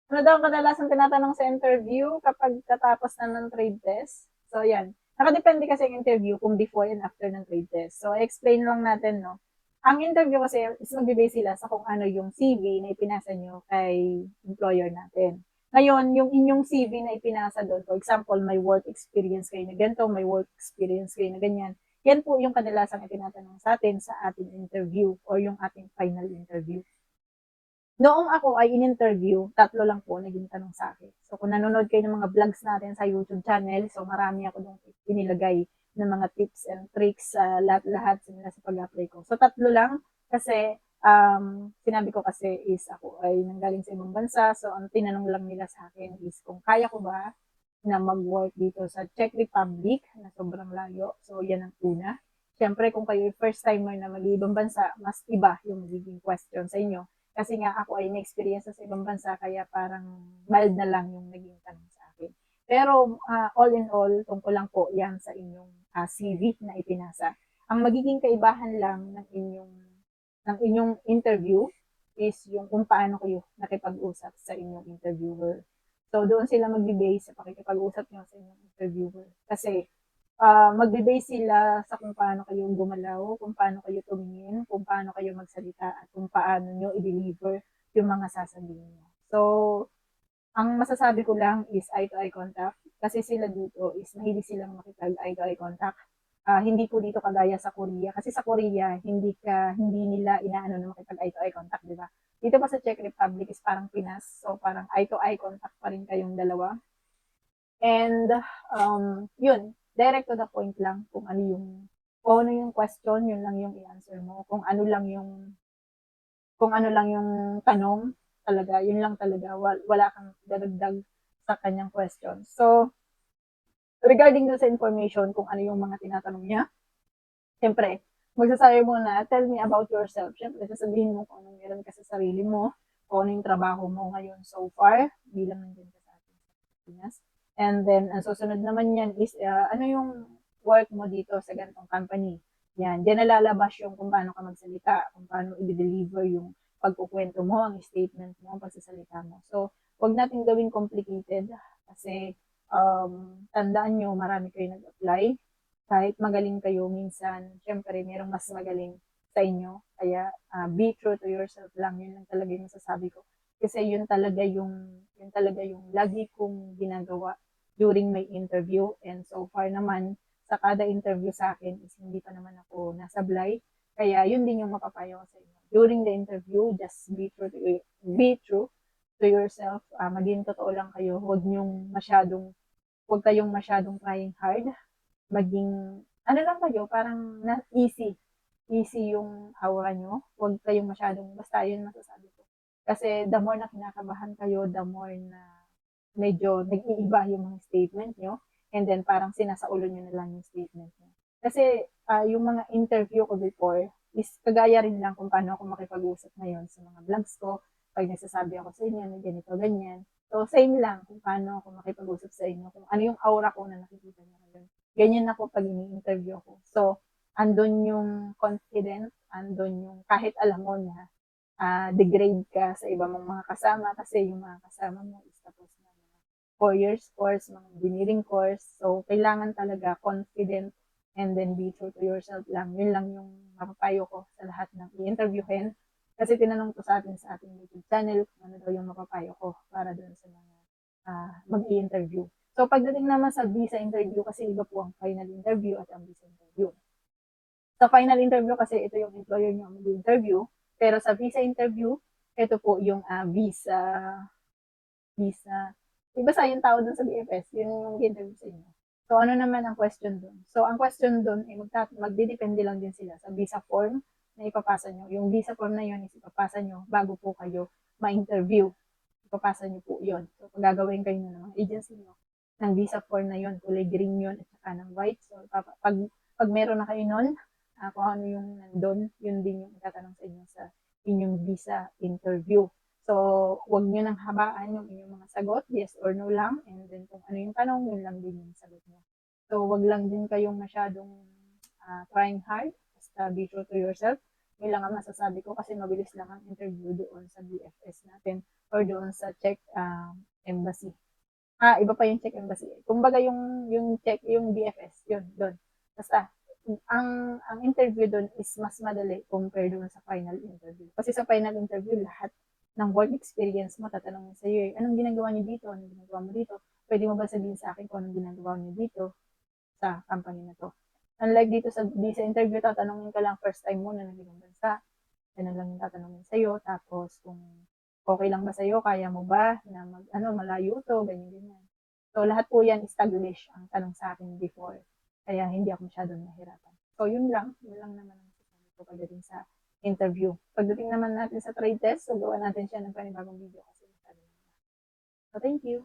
Ano daw ang kadalasan tinatanong sa interview kapag katapos na ng trade test? So, yan. Nakadepende kasi yung interview kung before and after ng trade test. So, explain lang natin, no? Ang interview kasi is magbe-base sila sa kung ano yung CV na ipinasa nyo kay employer natin. Ngayon, yung inyong CV na ipinasa doon, for example, may work experience kayo na ganito, may work experience kayo na ganyan, yan po yung kadalasang itinatanong sa atin sa ating interview or yung ating final interview. Noong ako ay in-interview, 3 lang po naging tanong sa akin. So kung nanonood kayo ng mga vlogs natin sa YouTube channel, so marami ako doon inilagay ng mga tips and tricks sa lahat-lahat simula sa pag-apply ko. So 3 lang kasi sinabi ko kasi is ako ay nanggaling sa ibang bansa. So ang tinanong lang nila sa akin is kung kaya ko ba na mag-work dito sa Czech Republic na sobrang layo. So yan ang una. Siyempre kung kayo first timer na mag-ibang bansa, mas iba yung magiging question sa inyo kasi nga ako ay na-experience sa ibang bansa kaya parang mild na lang yung naging tanong sa akin. Pero all in all, tungkol lang po yan sa inyong CV na ipinasa. Ang magiging kaibahan lang ng inyong interview is yung kung paano kayo nakipag-usap sa inyong interviewer. So doon sila magbe-base sa pakikipag-usap nyo sa inyong interviewer. Kasi magbe-base sila sa kung paano kayo gumalaw, kung paano kayo tumingin, kung paano kayo magsalita, at kung paano nyo i-deliver yung mga sasabihin nyo. So, ang masasabi ko lang is eye-to-eye contact. Kasi sila dito is mahilig silang makipag eye-to-eye contact. Hindi po dito kagaya sa Korea. Kasi sa Korea, hindi nila inaano na makipag eye-to-eye contact, di ba? Dito pa sa Czech Republic is parang Pinas. So, parang eye-to-eye contact pa rin kayong dalawa. And, yun, direct to the point lang kung ano yung question, yun lang yung i-answer mo. Kung ano lang yung tanong talaga, yun lang talaga. Wala kang dadagdag sa kanyang question. So, regarding dun sa information, kung ano yung mga tinatanong niya, siyempre, magsasabi mo na, tell me about yourself. Siyempre, sasabihin mo kung anong meron ka sa sarili mo, kung ano yung trabaho mo ngayon so far, bilang nandiyan ka sa ating Pinas. And then, ang susunod naman yan is, ano yung work mo dito sa ganitong company. Yan, diyan nalalabas yung kung paano ka magsalita, kung paano i-deliver yung pagkukwento mo, ang statement mo, ang pagsasalita mo. So, wag natin gawing complicated kasi tandaan nyo, marami kayo nag-apply. Kahit magaling kayo minsan, syempre, merong mas magaling sa inyo. Kaya, be true to yourself lang. Yun lang talaga yung masasabi ko. Kasi yun talaga yung lagi kong ginagawa during my interview. And so far naman, sa kada interview sa akin is hindi pa naman ako nasablay. Kaya yun din yung mapapayo ko sa inyo. During the interview, just be true to yourself. Maging totoo lang kayo. Huwag kayong masyadong trying hard. Maging, ano lang kayo, parang easy. Easy yung aura nyo. Huwag kayong masyadong, basta yun masasabi ko. Kasi the more na kinakabahan kayo, the more na medyo nag-iiba yung mga statement nyo. And then parang sinasaulo nyo na lang yung statement nyo. Kasi yung mga interview ko before, is kagaya rin lang kung paano ako makipag-usap ngayon sa mga vlogs ko. Pag nagsasabi ako sa inyo na ganito, ganyan. So, same lang kung paano ako makipag-usap sa inyo, kung ano yung aura ko na nakikita nyo ngayon. Ganyan ako pag ini-interview ko. So, andun yung confidence, andun yung kahit alam mo na degrade ka sa iba mong mga kasama kasi yung mga kasama mo is tapos na mga 4 years course, mga engineering course. So, kailangan talaga confident and then be true to yourself lang. Yun lang yung mapapayo ko sa lahat ng i-interviewin. Kasi tinanong ko sa ating YouTube channel kung ano daw yung mapapayo ko para doon sa mga mag-i-interview. So, pagdating naman sa visa interview, kasi iba po ang final interview at ang visa interview. Sa final interview kasi ito yung employer nyo mag-interview, pero sa visa interview, ito po yung visa, iba sa yung tao dun sa BFS, yun yung interview sa inyo. So, ano naman ang question dun? So, ang question dun, magdidepende lang din sila sa visa form na ipapasa nyo. Yung visa form na yun is ipapasa nyo bago po kayo ma-interview. Ipapasa nyo po yun. So, pag gagawin kayo ng mga agency nyo, ng visa form na yun, kulay green yun, at saka ng white. So, pag meron na kayo nun, kung ano yung nandun, yun din yung itatanong sa inyo sa inyong visa interview. So, wag nyo nang habaan yung inyong mga sagot, yes or no lang, and then kung ano yung tanong, yun lang din yung sagot nyo. So, wag lang din kayong masyadong trying hard, basta be true to yourself. Yun lang ang masasabi ko kasi mabilis lang ang interview doon sa BFS natin or doon sa Czech embassy. Iba pa yung Czech embassy. Kumbaga yung Czech, yung BFS, yun, doon. Basta, ang interview doon is mas madali compare doon sa final interview. Kasi sa final interview, lahat ng work experience mo tatanungin sa iyo, anong ginagawa niyo dito? Anong ginagawa mo dito? Pwede mo ba sabihin sa akin kung anong ginagawa niyo dito sa company na to? Unlike dito sa interview, tatanungin ka lang first time mo na nag ibang bansa. Ganun lang yung tatanungin sa'yo. Tapos, kung okay lang ba sa'yo, kaya mo ba na malayo to, ganyan, ganyan. So, lahat po yan is Taglish ang tanong sa akin before. Kaya hindi ako masyadong nahirapan. So, yun lang naman ang sasabi ko pagdating sa interview. Pagdating naman natin sa trade test, so gawa natin siya ng panibagong video kasi masyadong. So, thank you.